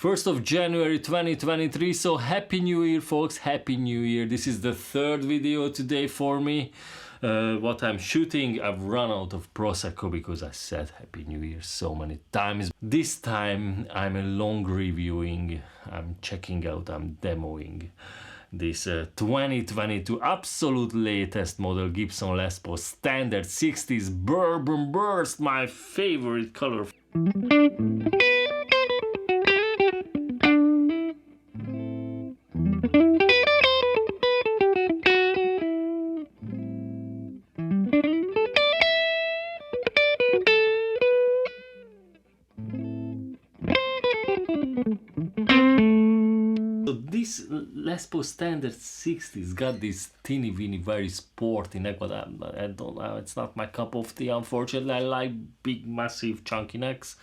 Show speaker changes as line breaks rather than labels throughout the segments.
1st of January 2023, so Happy New Year folks, Happy New Year. This is the third video today for me. What I'm shooting, I've run out of Prosecco because I said Happy New Year so many times. This time I'm a long reviewing, I'm checking out, I'm demoing this 2022 absolute latest model Gibson Les Paul Standard 60s Bourbon Burst, my favorite color. So this Les Paul Standard 60's got this teeny weeny, very sporty neck, but I don't know, it's not my cup of tea, unfortunately. I like big, massive, chunky necks,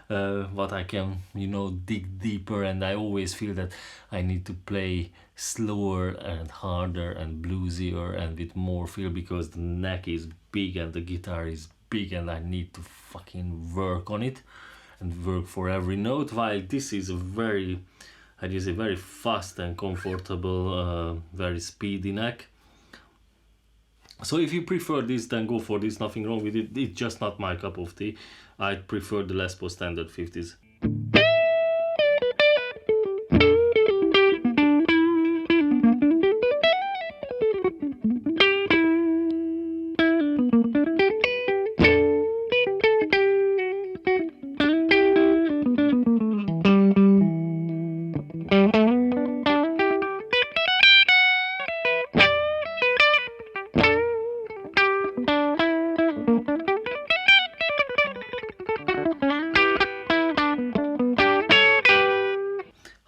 but I can, you know, dig deeper, and I always feel that I need to play slower and harder and bluesier and with more feel because the neck is big and the guitar is big and I need to fucking work on it and work for every note, while this is a very, I just say, very fast and comfortable, very speedy neck. So if you prefer this, then go for this, nothing wrong with it. It's just not my cup of tea. I prefer the Les Paul Standard 50s.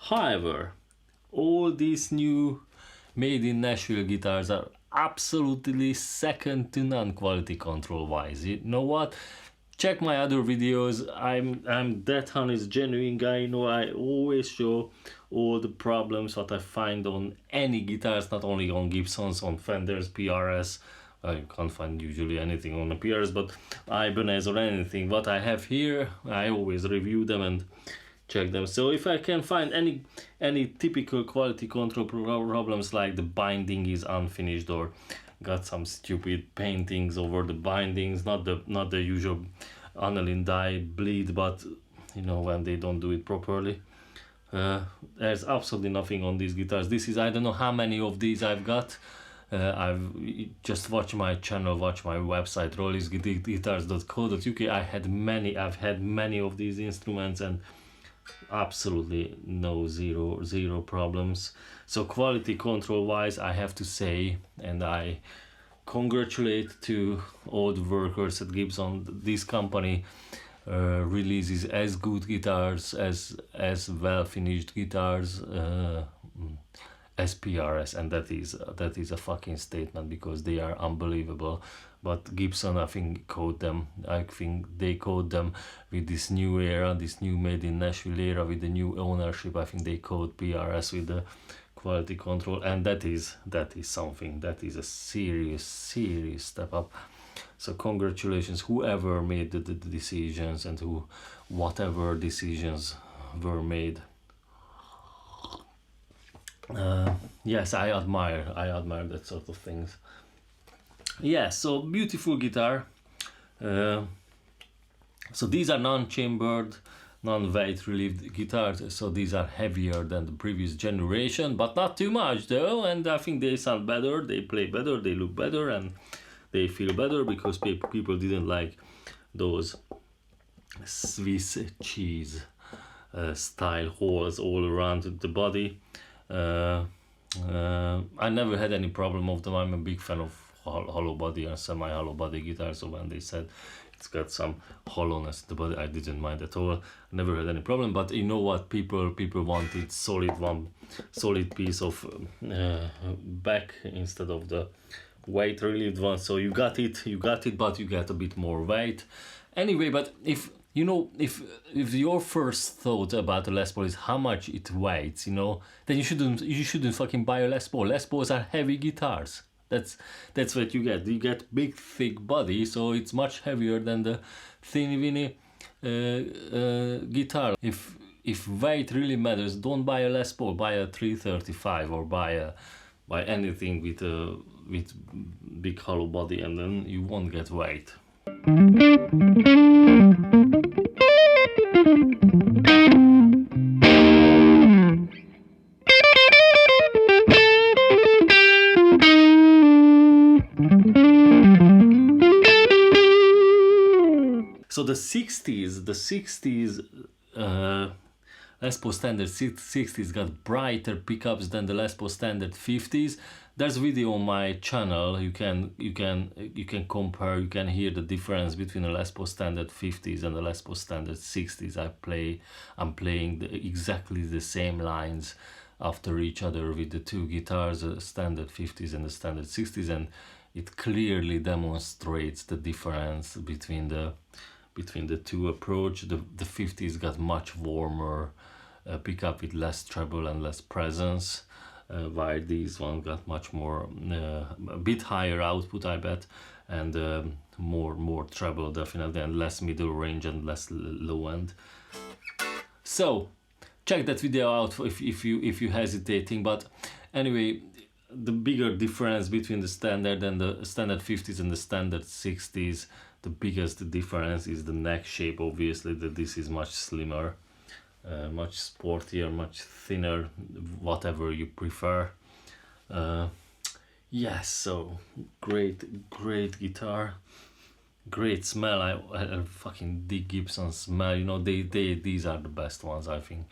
However, all these new made in Nashville guitars are absolutely second to none quality control wise. You know what? Check my other videos. I'm that honest, genuine guy. You know, I always show all the problems what I find on any guitars, not only on Gibsons, on Fenders, PRS. I can't find usually anything on the PRS, but Ibanez or anything. What I have here, I always review them and check them. So if I can find any typical quality control problems, like the binding is unfinished or got some stupid paintings over the bindings, not the usual aniline dye bleed, but you know, when they don't do it properly, there's absolutely nothing on these guitars. This is, I don't know how many of these I've got. I've just watched my channel, watch my website, rollingsguitars.co.uk. I've had many of these instruments and absolutely zero problems. So quality control wise, I have to say, and I congratulate to all the workers at Gibson. This company releases as good guitars, as well finished guitars as PRS, and that is a fucking statement because they are unbelievable. But Gibson, I think they code them with this new era, this new made in Nashville era, with the new ownership. I think they code PRS with the quality control, and that is something, that is a serious step up. So congratulations whoever made the decisions and whatever decisions were made. Yes, I admire that sort of things. Yeah, so beautiful guitar. So these are non-chambered, non-weight relieved guitars, so these are heavier than the previous generation, but not too much though, and I think they sound better, they play better, they look better, and they feel better because people didn't like those Swiss cheese style holes all around the body. I never had any problem of them. I'm a big fan of hollow body and semi-hollow body guitar, so when they said it's got some hollowness in the body, I didn't mind at all. I never had any problem. But you know what, people wanted solid piece of back instead of the weight relieved one. So you got it, but you get a bit more weight anyway. But if you know, if your first thought about a Les Paul is how much it weighs, you know, then you shouldn't fucking buy a Les Paul. Les Pauls are heavy guitars. That's what you get. You get big thick body, so it's much heavier than the thin guitar. If if weight really matters, don't buy a Les Paul, buy a 335 or buy anything with big hollow body, and then you won't get weight. So the 60s Les Paul Standard 60s got brighter pickups than the Les Paul Standard 50s. There's video on my channel. You can compare. You can hear the difference between the Les Paul Standard 50s and the Les Paul Standard 60s. I'm playing exactly the same lines after each other with the two guitars, the Standard 50s and the Standard 60s, and it clearly demonstrates the difference between the two approach. The 50s got much warmer pickup with less treble and less presence, while these ones got much more a bit higher output, I bet, and more treble definitely, and less middle range and less low end. So check that video out if you hesitating. But anyway, the bigger difference between the Standard and the Standard 50s and the Standard 60s, the biggest difference is the neck shape. Obviously that this is much slimmer, much sportier, much thinner, whatever you prefer. Yes, so great guitar, great smell. I fucking dig Gibson smell, you know. These are the best ones, I think.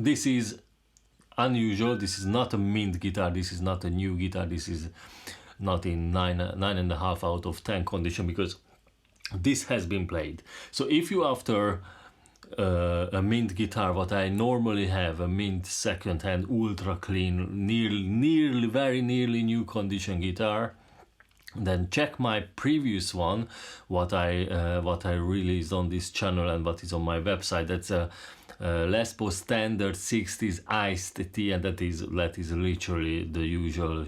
This is unusual. This is not a mint guitar. This is not a new guitar. This is not in 9.5 out of 10 condition, because this has been played. So if you after a mint guitar, what I normally have, a mint second-hand, ultra clean, very nearly new condition guitar, then check my previous one, what I released on this channel and what is on my website. That's a Les Paul Standard 60s iced tea, and that is literally the usual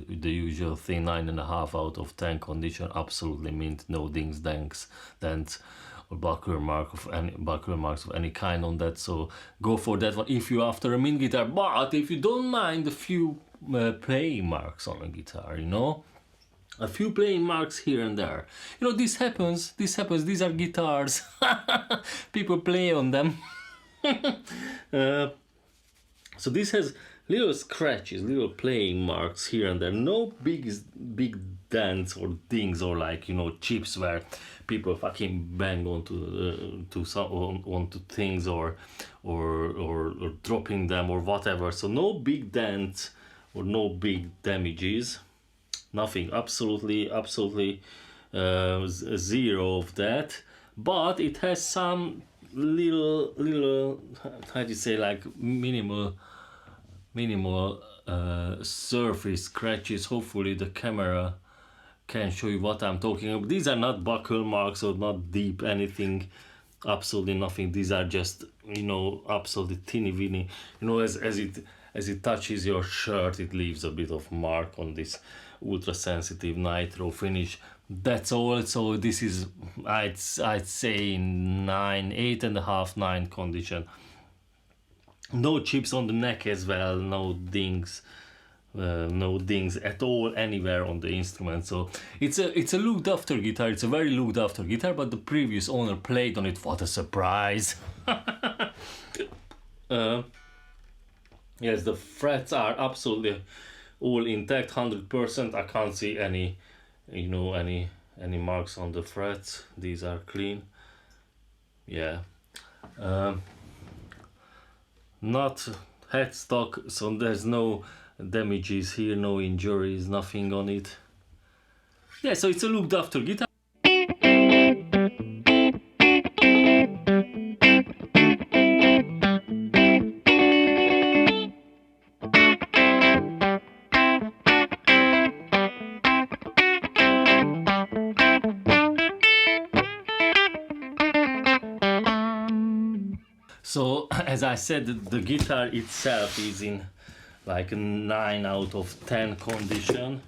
thing, 9.5 out of 10 condition, absolutely mint, no dings, dents or buckler marks of any kind on that. So go for that one if you after a mint guitar. But if you don't mind a few playing marks on a guitar, you know, a few playing marks here and there, you know, this happens. These are guitars. People play on them. So this has little scratches, little playing marks here and there. No big dents or dings or, like, you know, chips where people fucking bang onto things or dropping them or whatever. So no big dents or no big damages. Nothing. Absolutely zero of that. But it has some little how do you say, like minimal surface scratches. Hopefully the camera can show you what I'm talking about. These are not buckle marks or not deep anything, absolutely nothing. These are just, you know, absolutely teeny weeny, you know, as it touches your shirt, it leaves a bit of mark on this ultra sensitive nitro finish. That's all. So this is, I'd say 8.5, 9 condition. No chips on the neck as well, no dings at all anywhere on the instrument. So it's a looked after guitar. It's a very looked after guitar, but the previous owner played on it. What a surprise. Yes, the frets are absolutely all intact, 100%. I can't see any, you know, any marks on the frets. These are clean. Yeah. Not headstock, so there's no damages here, no injuries, nothing on it. Yeah, so it's a looked after guitar. So as I said, the guitar itself is in like a 9 out of 10 condition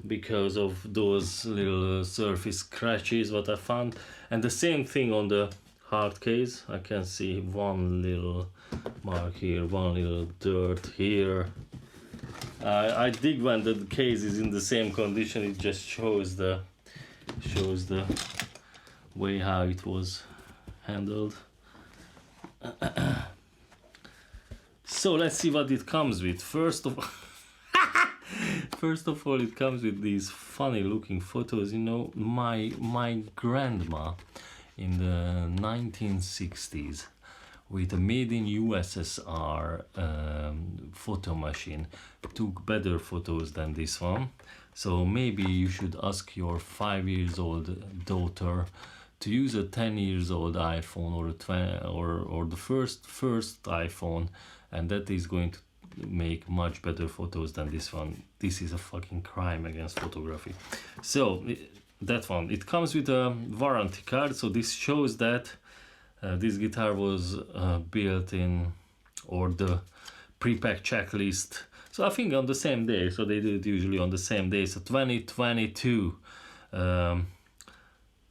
because of those little surface scratches what I found, and the same thing on the hard case. I can see one little mark here, one little dirt here. I dig when the case is in the same condition. It just shows the way how it was handled. So let's see what it comes with. First of all, it comes with these funny looking photos. You know, my grandma in the 1960s with a made in USSR photo machine took better photos than this one. So maybe you should ask your 5 years old daughter to use a 10 years old iPhone or a 20 or the first iPhone, and that is going to make much better photos than this one. This is a fucking crime against photography. So that one, it comes with a warranty card, so this shows that this guitar was built in, or the pre-pack checklist, so I think on the same day, so they do it usually on the same day. So 2022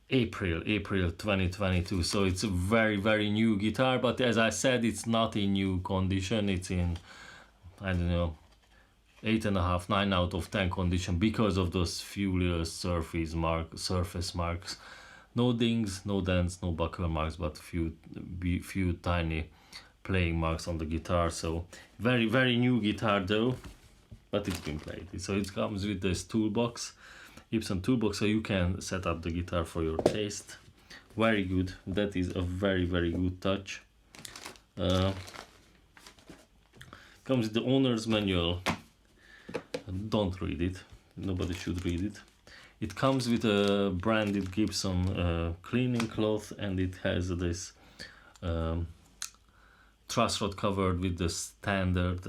April 2022, so it's a very new guitar, but as I said, it's not in new condition. It's in, I don't know, 8.5, 9 out of 10 condition because of those few little surface marks. No dings, no dents, no buckle marks, but few tiny playing marks on the guitar. So very new guitar though, but it's been played. So it comes with this toolbox, Gibson toolbox, so you can set up the guitar for your taste. Very good. That is a very good touch. Comes with the owner's manual. Don't read it. Nobody should read it. It comes with a branded Gibson cleaning cloth, and it has this truss rod covered with the standard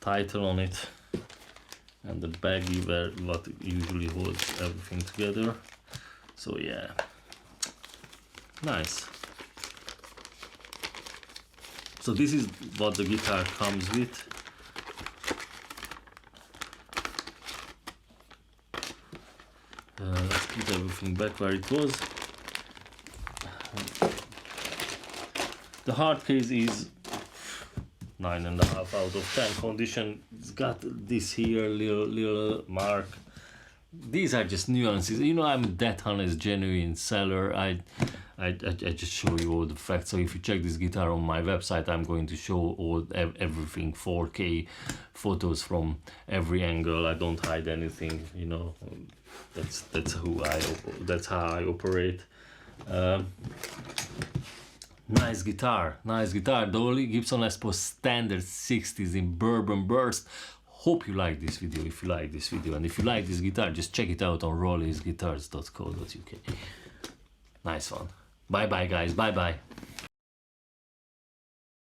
title on it, and the baggie where what usually holds everything together. So yeah, nice. So this is what the guitar comes with. Let's put everything back where it was. The hard case is 9.5 out of 10 condition. It's got this here little mark. These are just nuances. You know, I'm that honest, genuine seller. I just show you all the facts. So if you check this guitar on my website, I'm going to show everything, 4K photos from every angle. I don't hide anything. You know, that's how I operate. Nice guitar. The Gibson Les Paul Standard 60s in Bourbon Burst. Hope you like this video. If you like this video, and if you like this guitar, just check it out on rolliesguitars.co.uk. Nice one. Bye bye guys. Bye bye.